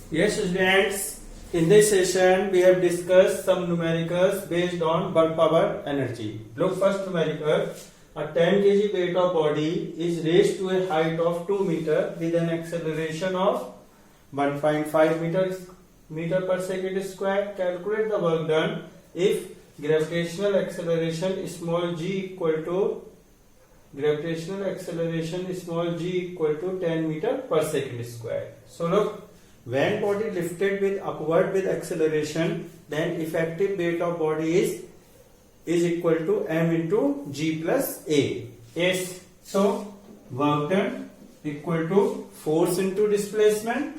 Yes, students. In this session, we have discussed some numericals based on work power energy. Look, first numerical. A 10 kg weight of body is raised to a height of 2 meter with an acceleration of 1.5 meter per second square. Calculate the work done if gravitational acceleration small g equal to 10 meter per second square. So look. When body lifted with upward with acceleration, then effective weight of body is equal to m into g plus a. Yes. So work done equal to force into displacement.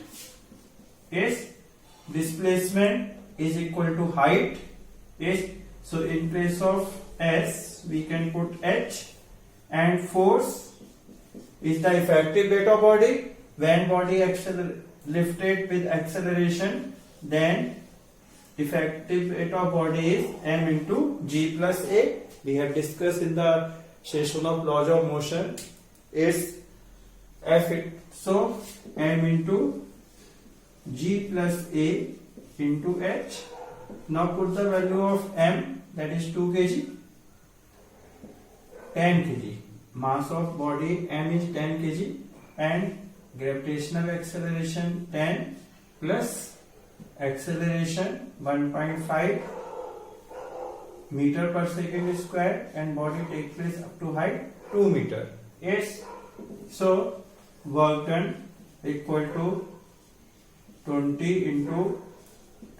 Yes. Displacement is equal to height. Yes. So in place of s we can put h, and force is the effective weight of body. When body lifted with acceleration, then effective weight of body is m into g plus a. We have discussed in the session of laws of motion. It's f, so m into g plus a into h. Now put the value of m, that is 2 kg, 10 kg. Mass of body m is 10 kg and gravitational acceleration 10 plus acceleration 1.5 meter per second square, and body take place up to height 2 meter. Yes. So work done equal to 20 into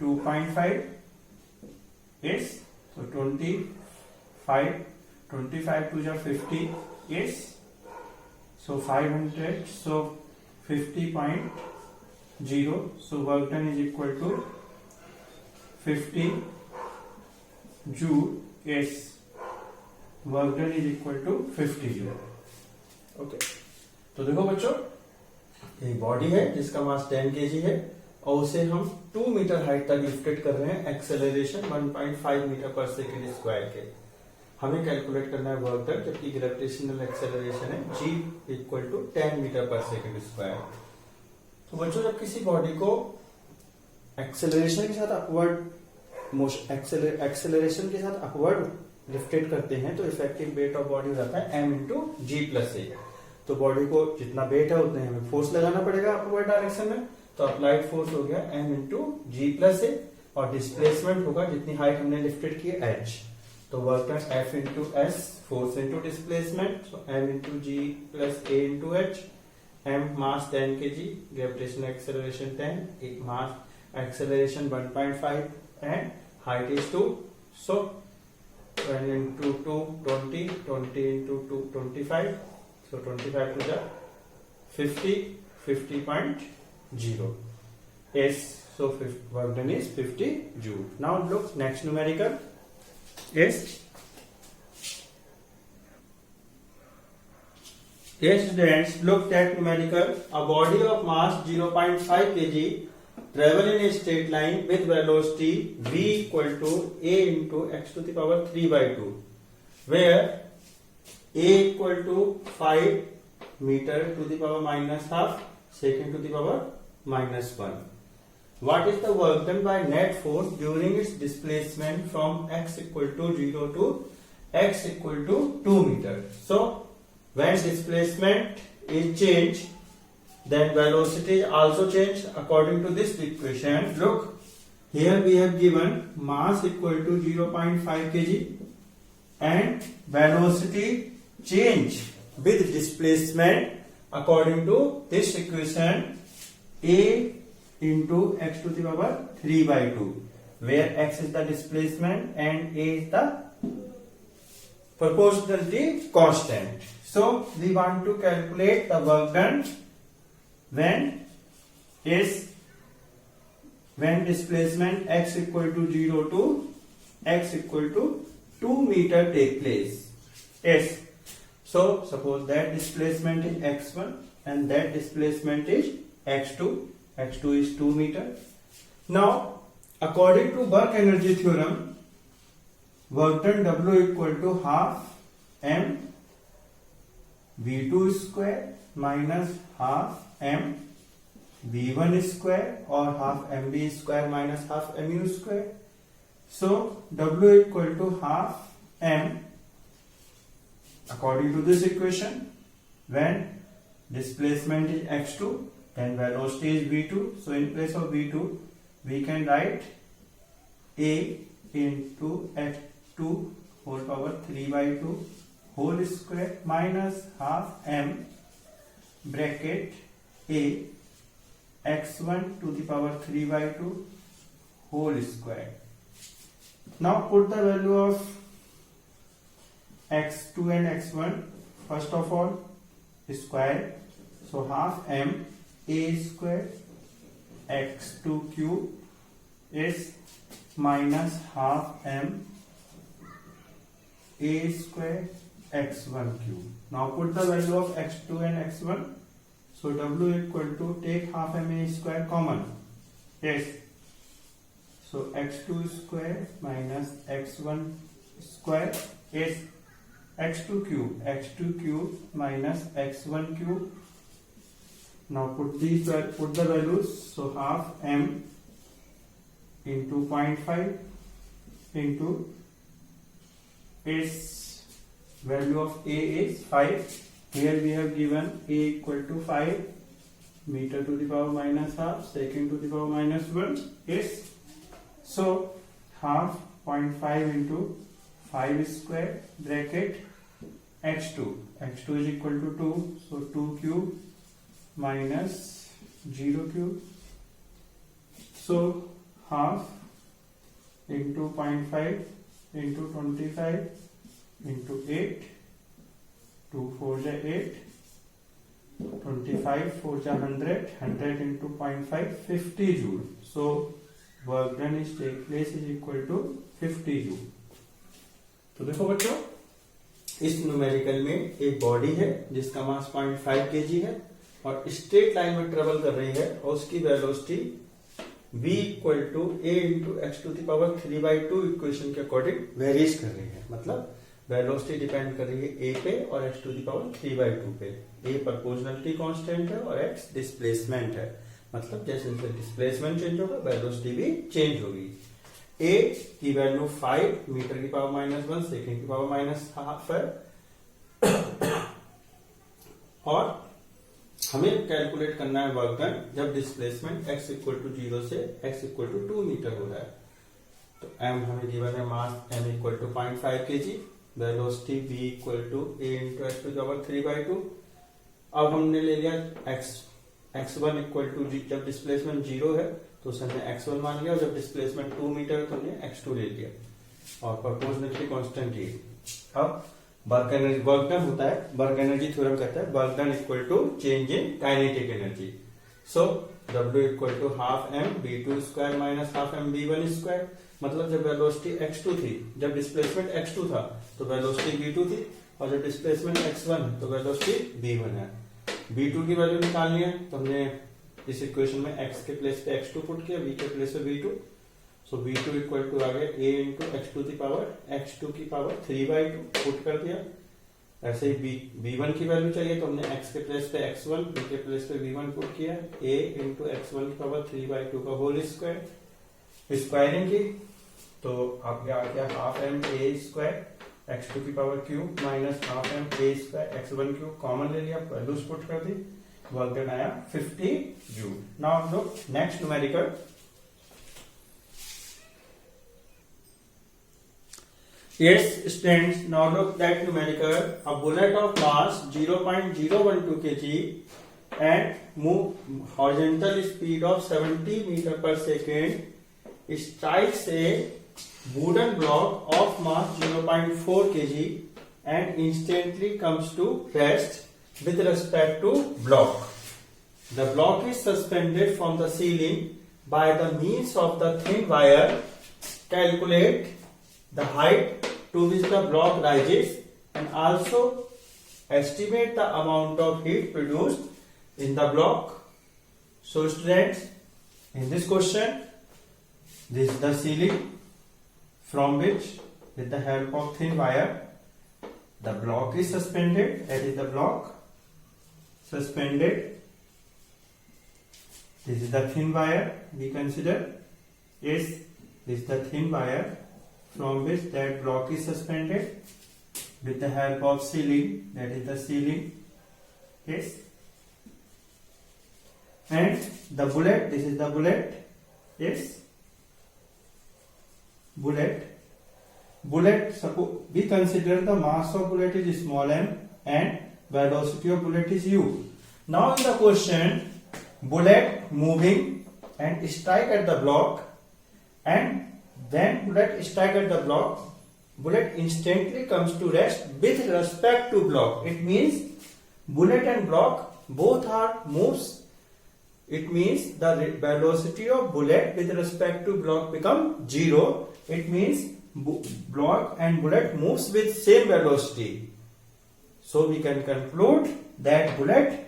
2.5. Yes. So 25 to the 50. Yes. So 500. So 50.0. So work done is equal to 50 joule. Yes. Work done is equal to 50 joule. Okay, तो देखो बच्चों, एक body है जिसका मास 10 kg है और उसे हम 2 मीटर हाइट तक लिफ्टेड कर रहे हैं एक्सेलरेशन 1.5 मीटर पर सेकेंड स्क्वायर के. हमें कैलकुलेट करना है वर्क डन, जबकि ग्रेविटेशनल एक्सेलरेशन है g इक्वल टू 10 मीटर पर सेकेंड स्क्वायर. तो बच्चों, जब किसी बॉडी को एक्सेलरेशन के साथ अपवर्ड एक्सेलरेशन के साथ अपवर्ड लिफ्टेड करते हैं तो इफेक्टिव वेट ऑफ बॉडी हो जाता है m इंटू जी प्लस ए. तो बॉडी को जितना वेट है उतने हमें फोर्स लगाना पड़ेगा अपवर्ड डायरेक्शन में. तो अप्लाइड फोर्स हो गया m इंटू जी प्लस ए, और डिस्प्लेसमेंट होगा जितनी हाइट हमने लिफ्टेड की h. तो work done F into s, force into displacement, so m into g plus a into h. m mass 10 kg, gravitational acceleration 10, एक mass acceleration 1.5 and height is 2. So 10 into 2 20, 20 into 2 25, so 25 to the 50, 50.0. Yes, so work done is 50 joule. Now look, next numerical. Yes, students, look at numerical. A body of mass 0.5 kg travel in a straight line with velocity v equal to a into x to the power 3 by 2, where a equal to 5 meter to the power minus half second to the power minus 1. What is the work done by net force during its displacement from x equal to 0 to x equal to 2 meter? So when displacement is changed, then velocity also changed according to this equation. Look, here we have given mass equal to 0.5 kg and velocity change with displacement according to this equation, a into x to the power 3 by 2, where x is the displacement and a is the proportionality constant. So we want to calculate the work done when displacement x equal to 0 to x equal to 2 meter take place. Yes. So suppose that displacement is x1 and that displacement is x2. x2 is 2 meter. Now according to work energy theorem, work done W equal to half m v2 square minus half m v1 square or half mv square minus half mu square. So w equal to half m according to this equation. When displacement is x2, then velocity is v2. So in place of v2, we can write a into x2 whole power 3 by 2 whole square minus half m bracket a x1 to the power 3 by 2 whole square. Now put the value of x2 and x1 first of all square. So half m a square x2 cube is minus half m a square x1 cube. Now put the value of x2 and x1. So w equal to take half m a square common. Yes. So x2 square minus x1 square is x2 cube. x2 cube minus x1 cube. Now put the values. So half m into 0.5 into its value of a is 5. Here we have given a equal to 5 meter to the power minus half second to the power minus 1 is. So half 0.5 into 5 square bracket x2 is equal to 2. So 2 cube minus 0 cube. So half into 0.5 into 25 into 8. 2 4 ja 8, 25 4 ja 100, 100 into 0.5 50 joule. So work done is take place is equal to 50 joule. तो देखो बच्चों, इस numerical में एक body है जिसका मास 0.5 kg है और स्ट्रेट लाइन में ट्रेवल कर रही है और उसकी velocity v equal to a into x to the power 3 by 2 equation के अकॉर्डिंग वेरीज कर रही है. मतलब वेलोसिटी डिपेंड कर रही है a पे और x to the power 3 by 2 पे. a प्रोपोर्शनलिटी कांस्टेंट है और x डिस्प्लेसमेंट है. मतलब जैसे जैसे डिस्प्लेसमेंट चेंज होगा वेलोसिटी भी चेंज होगी. a की वैल्यू 5 मीटर की पावर माइनस 1 सेकेंड की पावर माइनस हाफ है और हमें कैलकुलेट करना है वर्क डन जब डिस्प्लेसमेंट x इक्वल टू 0 से x इक्वल टू 2 मीटर हो रहा है. तो m हमें गिवन है mass m equal to 0.5 kg, velocity v equal to a into x to power 3 by 2. अब हमने ले लिया x1 इक्वल टू जब डिस्प्लेसमेंट 0 है तो उसने x1 मान लिया और जब डिस्प्लेसमेंट 2 मीटर तो हमने x2 ले लिया और प्रोपोर्शनलिटी कांस्टेंट ही. अब वर्क एनर्जी वर्क डन होता है, वर्क एनर्जी थ्योरम कहता है work done equal to change in kinetic energy. So W equal to half m v2 square minus half m v1 square. मतलब जब वेलोसिटी x2 थी, जब displacement x2 था तो वेलोसिटी v2 थी और जब डिस्प्लेसमेंट x1 तो वेलोसिटी v1 है. v2 की वैल्यू निकालनी है तो हमने इस इक्वेशन में x के प्लेस पे x2 पुट किया, v के प्लेस पे v2. So v2 equal to आ गया a इंटू एक्स टू की पावर x2 की पावर 3 by 2 पुट कर दिया. ऐसे ही v1 की वैल्यू चाहिए तो हमने x के प्लेस पे x1, v के प्लेस पे v1 पुट किया. a इंटू x1 की पावर 3 by 2 का होल स्क्वायर. स्क्वायरिंग की तो आपके आ गया half m a square x2 की power cube minus half m a square x1 cube. Common ले लिया, वैल्यूज पुट कर दी, वर्क डन आया 50 जूल. नाउ हम लोग next numerical. Yes, students, now look that numerical. A bullet of mass 0.012 kg and move horizontal speed of 70 meter per second strikes a wooden block of mass 0.4 kg and instantly comes to rest with respect to block. The block is suspended from the ceiling by the means of the thin wire. Calculate the height to which the block rises and also estimate the amount of heat produced in the block. So students, in this question, this is the ceiling from which with the help of thin wire the block is suspended. That is the block suspended This is the thin wire we consider. Yes, this is the thin wire from which that block is suspended with the help of ceiling, that is the ceiling. Yes, and the bullet, this is the bullet. Yes, bullet. Suppose we consider the mass of bullet is small m and velocity of bullet is u. Now in the question, bullet moving and strike at the block, and when bullet strike at the block, bullet instantly comes to rest with respect to block. It means bullet and block both are moves. It means the velocity of bullet with respect to block become 0. It means block and bullet moves with same velocity. So we can conclude that bullet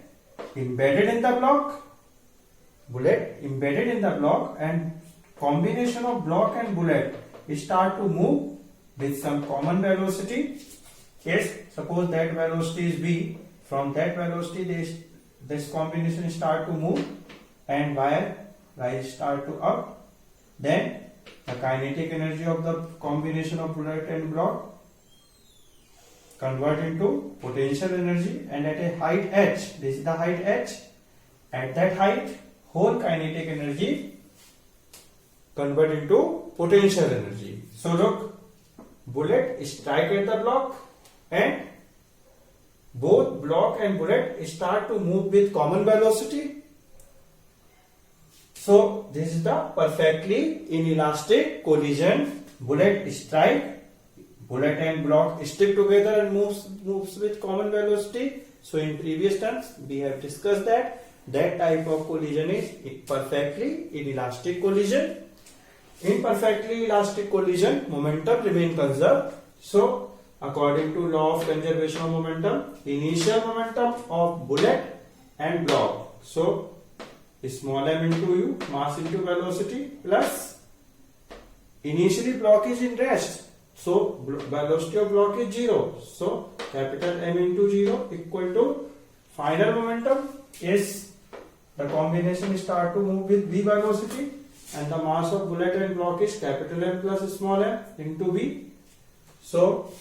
embedded in the block, and combination of block and bullet start to move with some common velocity. Yes, suppose that velocity is v. From that velocity this combination start to move and wire rise start to up. Then the kinetic energy of the combination of bullet and block convert into potential energy, and at a height h, this is the height h, at that height whole kinetic energy convert into potential energy. So look, bullet strike at the block and both block and bullet start to move with common velocity. So this is the perfectly inelastic collision. Bullet strike, bullet and block stick together and moves with common velocity. So in previous terms we have discussed that type of collision is perfectly inelastic collision. In perfectly elastic collision, momentum remain conserved. So according to law of conservation of momentum, initial momentum of bullet and block, so small m into u, mass into velocity, plus initially block is in rest, so velocity of block is 0, so capital M into 0 equal to final momentum is the combination start to move with v velocity, and the mass of bullet and block is capital M plus small m into v. So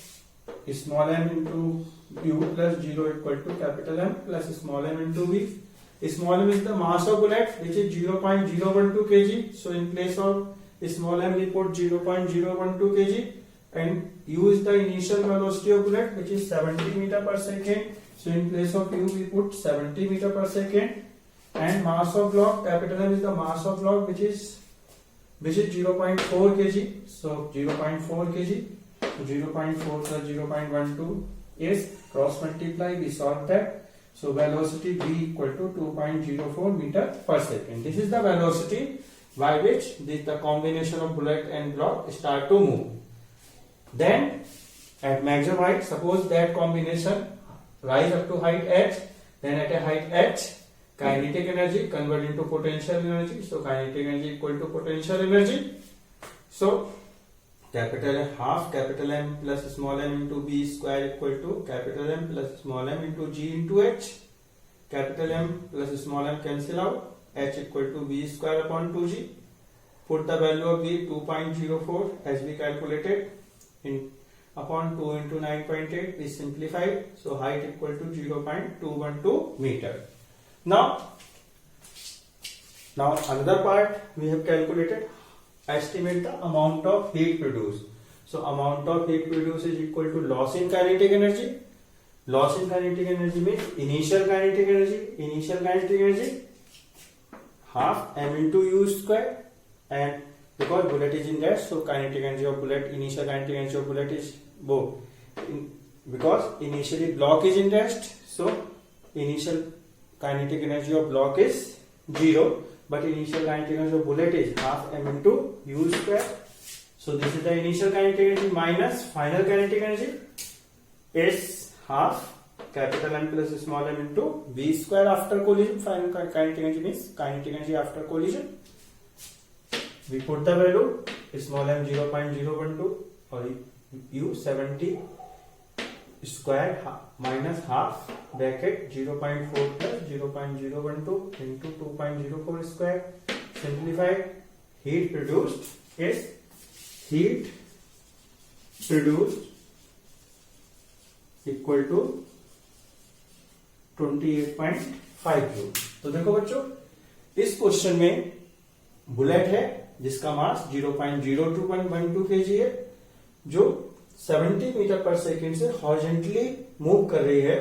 small m into u plus 0 equal to capital M plus small m into v. Small m is the mass of bullet, which is 0.012 kg. So in place of small m we put 0.012 kg, and u is the initial velocity of bullet, which is 70 meter per second. So in place of u we put 70 meter per second, and mass of block, capital M is the mass of block, which is 0.4 kg. So 0.4 kg. So 0.4 plus 0.12 is cross multiply, we solve that. So velocity v equal to 2.04 meter per second. This is the velocity by which the combination of bullet and block start to move. Then at maximum height, suppose that combination rise up to height h, then at a height h, kinetic energy convert into potential energy. So kinetic energy equal to potential energy. So capital M, half capital M plus small m into v square equal to capital M plus small m into g into h. Capital M plus small m cancel out, h equal to v square upon 2g. Put the value of v 2.04 as we calculated in upon 2 into 9.8, we simplified. So height equal to 0.212 meter. Now another part we have calculated. Estimate the amount of heat produced. So amount of heat produced is equal to loss in kinetic energy. Loss in kinetic energy means initial kinetic energy. Initial kinetic energy half m into u square, and because bullet is in rest, so kinetic energy of bullet, initial kinetic energy of bullet is both. Because initially block is in rest, so initial kinetic energy of block is 0. But initial kinetic energy of bullet is half m into u square. So this is the initial kinetic energy minus final kinetic energy is half capital M plus small m into v square after collision. Final kinetic energy means kinetic energy after collision. We put the value small m 0.012 or u 70 square minus half bracket 0.4 plus 0.012 into 2.04 square. Simplified. Heat produced is heat produced equal to 28.5 joule. तो देखो बच्चों, इस question में bullet है जिसका मास 0.0212 kg है, जो 70 metre पर सेकेंड से हॉरिजॉन्टली मूव कर रही है,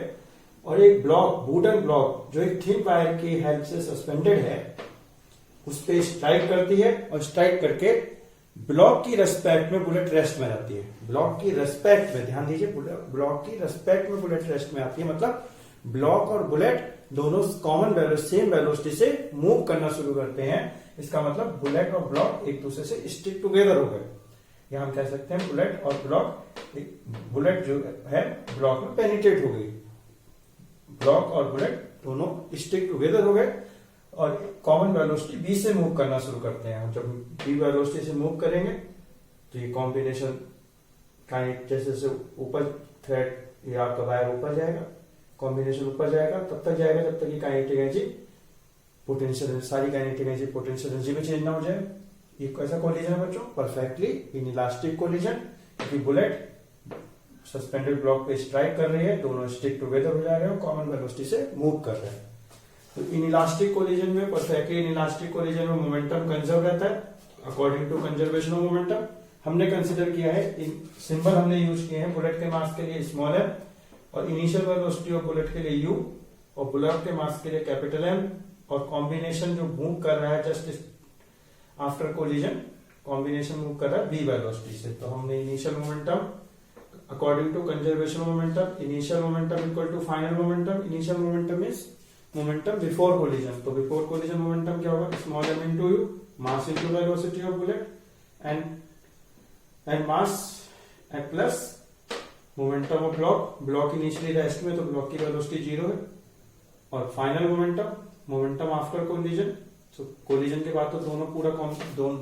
और एक ब्लॉक, वुडन ब्लॉक जो एक थिन वायर की हेल्प से सस्पेंडेड है, उस पर स्ट्राइक करती है, और स्ट्राइक करके ब्लॉक की रेस्पेक्ट में बुलेट रेस्ट में रहती है। ब्लॉक की रेस्पेक्ट में, ध्यान दीजिए, ब्लॉक की रेस्पेक्ट में बुलेट रेस्ट में आती है, मतलब ब्लॉक और बुलेट दोनों कॉमन सेम वेलोसिटी से मूव करना शुरू करते हैं। इसका मतलब बुलेट और ब्लॉक एक दूसरे से स्टिक टुगेदर हो गए, या हम कह सकते हैं बुलेट और ब्लॉक, बुलेट जो है ब्लॉक में पेनिट्रेट हो गई, ब्लॉक और बुलेट दोनों स्टिक टुगेदर हो गए, और कॉमन वेलोसिटी बी से मूव करना शुरू करते हैं। जब बी वेलोसिटी से मूव करेंगे तो ये कॉम्बिनेशन का जैसे ऊपर थ्रेड या आपका वायर ऊपर जाएगा, कॉम्बिनेशन ऊपर जाएगा, तब तक जाएगा जब तक ये काइनेटिक एनर्जी पोटेंशियल, सारी काइनेटिक एनर्जी पोटेंशियल एनर्जी में चेंज ना हो जाए। ये कैसा कोलिजन है बच्चों? परफेक्टली इनइलास्टिक कोलिजन, क्योंकि बुलेट सस्पेंडेड ब्लॉक पे स्ट्राइक कर रही है, दोनों स्टिक टुगेदर हो जा रहे हैं और कॉमन वेलोसिटी से मूव कर रहे हैं। तो इनइलास्टिक कोलिजन में, परफेक्टली इनइलास्टिक कोलिजन में मोमेंटम कंजर्व रहता है according to conservation of momentum. हमने कंसिडर किया है, सिंबल हमने यूज किए हैं बुलेट के मास के लिए स्मॉल एम, और इनिशियल वेलोसिटी ऑफ बुलेट के लिए यू, और बुलेट के मास के लिए कैपिटल एम, और कॉम्बिनेशन जो मूव कर रहा है just after collision, combination move कर रहा है वी वेलोसिटी से। तो हमने initial momentum according to conservation momentum, initial momentum equal to final momentum. Initial momentum is momentum before collision, तो बिफोर कोलिजन मोमेंटम क्या होगा? Small m into you, mass into velocity of bullet, and mass plus momentum of block. Block initially rest में, तो block की velocity 0 है, और final momentum after collision. तो collision के बाद तो दोनों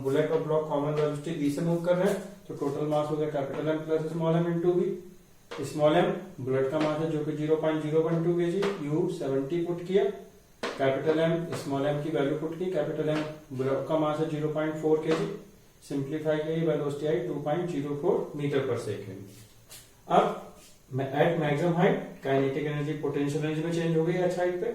बुलेट और ब्लॉक कॉमन वेलोसिटी बी से मूव कर रहे हैं, तो टोटल मास हो गया capital M plus small m into b. Small m bullet का मास है जो कि 0.012 kg, यू 70 पुट किया, कैपिटल एम स्मॉल एम की वैल्यू पुट की, कैपिटल एम बुलेट का मास है 0.4 kg, सिंप्लीफाई किया, वेलोसिटी आई 2.04 मीटर पर सेकेंड। अब at maximum height kinetic energy potential energy में चेंज हो गई एच हाइट पे,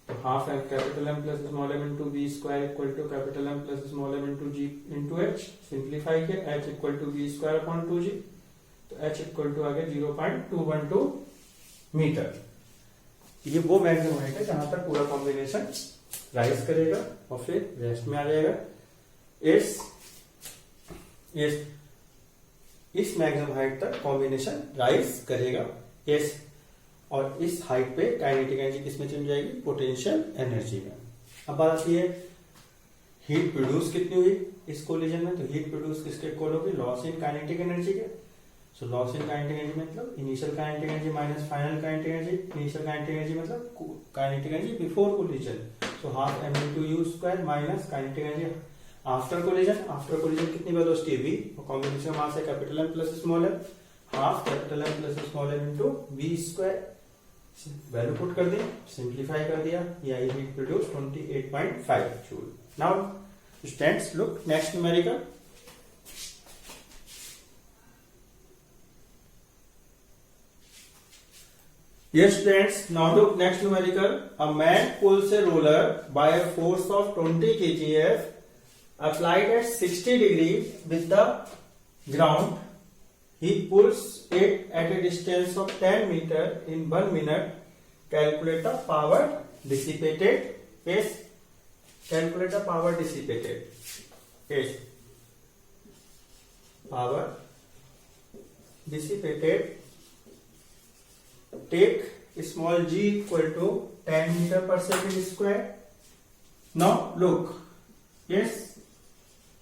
तो half m capital M plus small m into b square equal to capital M plus small m into g into h. Simplify किया, h equal to b square upon 2g, तो h equal to आ गया 0.212 metre. ये वो maximum height है जहां तक पूरा combination rise करेगा और फिर रेस्ट में आ जाएगा। इस मैक्सिमम हाइट तक कॉम्बिनेशन राइज करेगा इस, और इस हाइट पे काइनेटिक एनर्जी किसमें चली जाएगी? पोटेंशियल एनर्जी में। अब बात आती है हीट प्रोड्यूस कितनी हुई इस कोलिजन में, तो हीट प्रोड्यूस किसके इक्वल होगी? लॉस इन काइनेटिक एनर्जी के। So loss in kinetic energy मतलब initial kinetic energy minus final kinetic energy. Initial kinetic energy मतलब kinetic energy before collision, so half m into u square minus kinetic energy after collision. After collision कितनी velocity है? V, और combination mass है capital M plus small m, half capital M plus small m into v square. Value put कर दी, simplify कर दिया, ये आई heat produce 28.5 joule. Now students look next numerical. Yes students, now look next numerical. A man pulls a roller by a force of 20 kgf applied at 60 degree with the ground. He pulls it at a distance of 10 meter in 1 minute. Calculate the power dissipated. Yes, calculate the power dissipated. Yes, power dissipated. Take small g equal to 10 meter per second square. Now look, yes,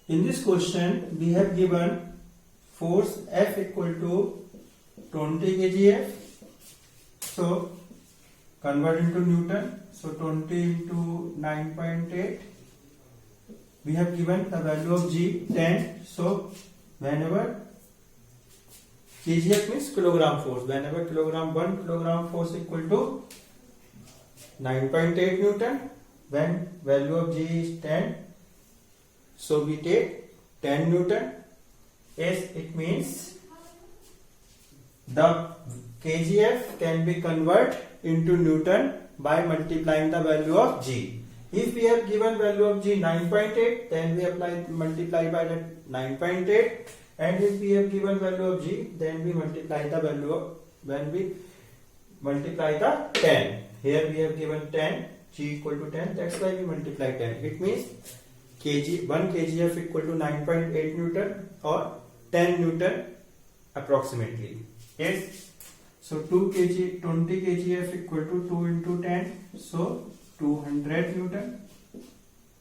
in this question we have given force F equal to 20 kgf. So convert into Newton. So 20 into 9.8. We have given the value of g 10. So whenever kgf means kilogram force. Whenever kilogram 1 kilogram force equal to 9.8 Newton, when value of g is 10, so we take 10 Newton. Yes, it means the kgf can be converted into Newton by multiplying the value of g. If we have given value of g 9.8, then we multiply by that 9.8, and if we have given value of g, then we multiply the value of, when we multiply the 10. Here we have given 10, g equal to 10, that's why we multiply 10. It means 1 kgf equal to 9.8 Newton or 10 Newton approximately. Yes, so 20 kgf equal to 2 into 10, so 200 Newton.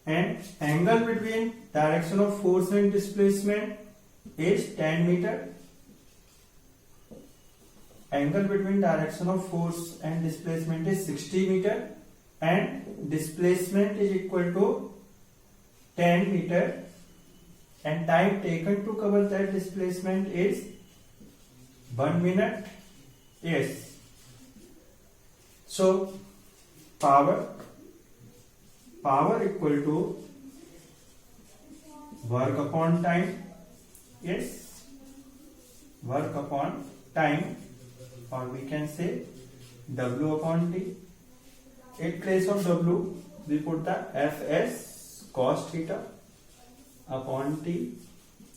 And angle between direction of force and displacement is 10 meter. Angle between direction of force and displacement is 60 meter, and displacement is equal to 10 meter, and time taken to cover that displacement is 1 minute. Yes, so power equal to work upon time. Yes, work upon time, or we can say W upon T. In place of W, we put the Fs cos theta upon T.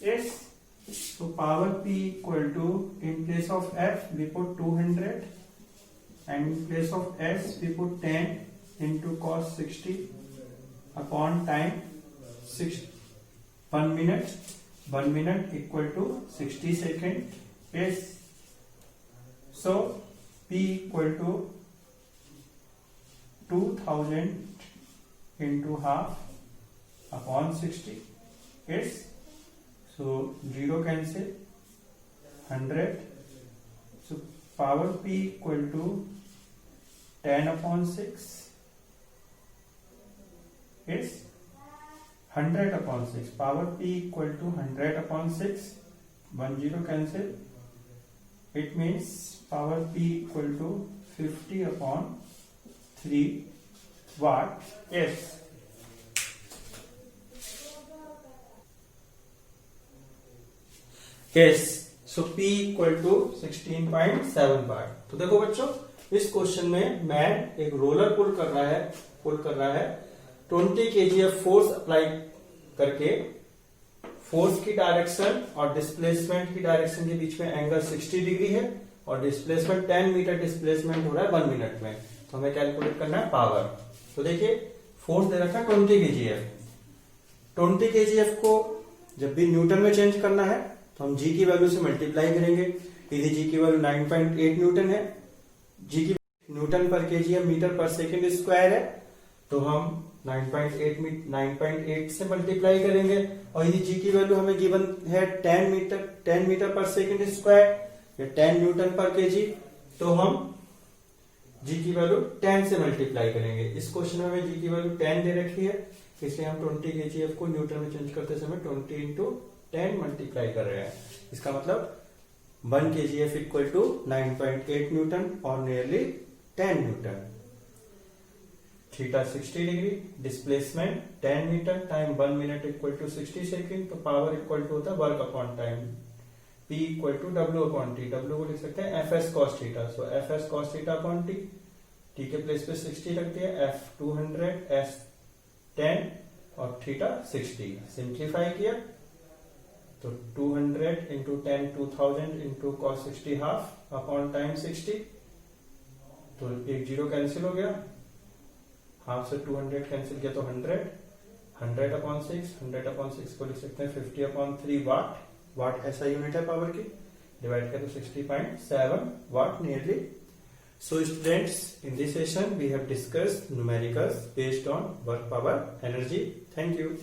Yes, so power P equal to, in place of F we put 200, and in place of S we put 10 into cos 60 upon time 1 minute. 1 minute equal to 60 seconds. Yes, so P equal to 2000 into half upon 60. Yes, so 0 cancel, 100. So power P equal to 10 upon 6. Yes, 100 upon 6. Power P equal to 100 upon 6. 1 0 cancel. It means power P equal to 50 upon 3 watt. Yes. Yes, so P equal to 16.7 वाट. तो देखो बच्चों, इस question में man एक roller पुल कर रहा है 20 kgf force apply करके. फोर्स की डायरेक्शन और डिस्प्लेसमेंट की डायरेक्शन के बीच में एंगल 60 डिग्री है, और डिस्प्लेसमेंट 10 मीटर डिस्प्लेसमेंट हो रहा है 1 मिनट में. तो हमें कैलकुलेट करना है पावर. तो देखिए, फोर्स दे रखा है 20 kgf. 20 kgf को जब भी न्यूटन में चेंज करना है तो हम जी की वैल्यू से मल्टीप्लाई करेंगे. यदि जी की वैल्यू 9.8 न्यूटन है, जी की न्यूटन पर केजीएफ मीटर पर सेकंड स्क्वायर है, तो हम 9.8 से मल्टीप्लाई करेंगे. और यदि जी की वैल्यू हमें गिवन है 10 मीटर पर सेकंड स्क्वायर या 10 न्यूटन पर केजी, तो हम जी की वैल्यू 10 से मल्टीप्लाई करेंगे. इस क्वेश्चन में हमें जी की वैल्यू 10 दे रखी है, इसलिए हम 20 kgf को न्यूटन में चेंज करते समय 20 into 10 मल्टीप्लाई कर रहे हैं. इसका मतलब 1 kgf इक्वल टू 9.8 न्यूटन और nearly 10 newton. Theta 60 degree, displacement 10 metre, time 1 minute equal to 60 second. तो पावर इक्वल टू होता है work upon time. P equal to W upon t. W को लिख सकते हैं Fs cos theta. So Fs cos theta upon t. T के place पे 60 रख दिया. F 200, S 10 और थीटा 60. सिंप्लीफाई किया तो 200 into 10 2000 into cos 60 half upon time 60. तो एक जीरो कैंसिल हो गया, हाफ से 200 कैंसिल किया तो 100 अपॉन 6. 100 अपॉन 6 को लिख सकते हैं 50 अपॉन 3 वाट. वाट ऐसा यूनिट है पावर की. डिवाइड करें तो 60.7 watt nearly. So students, in this session we have discussed numericals based on work, power, energy. Thank you.